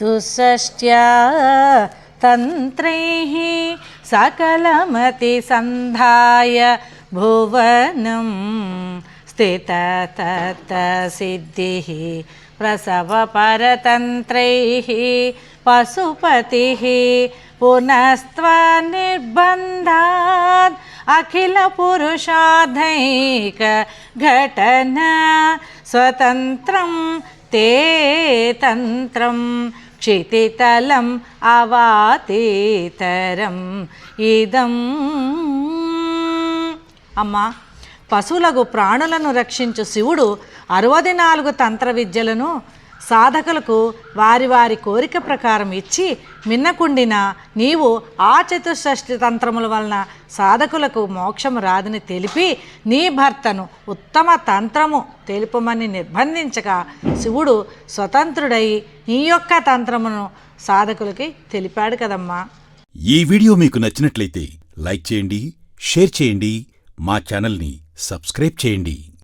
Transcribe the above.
చతుషష్ట్యా తంత్రైః సకలమతిసంధాయ భువనం స్థితతత్తసిద్ధిః ప్రసవపరతంత్రైః పశుపతిః పునస్త్వనిర్బంధాద్ అఖిల పురుషార్థైక ఘటన స్వతంత్రం తే తంత్రం క్షితితలం అవాతీతరం ఇదం. అమ్మా, పశువులకు ప్రాణులను రక్షించు శివుడు 64 తంత్ర విద్యలను సాధకులకు వారి వారి కోరిక ప్రకారం ఇచ్చి మిన్నకుండిన నీవు ఆ చతుషష్ఠి తంత్రముల వలన సాధకులకు మోక్షము రాదని తెలిపి నీ భర్తను ఉత్తమ తంత్రము తెలుపమని నిర్బంధించగా శివుడు స్వతంత్రుడై నీ యొక్క తంత్రమును సాధకులకి తెలిపాడు కదమ్మా. ఈ వీడియో మీకు నచ్చినట్లయితే లైక్ చేయండి, షేర్ చేయండి, మా ఛానల్ని సబ్స్క్రైబ్ చేయండి.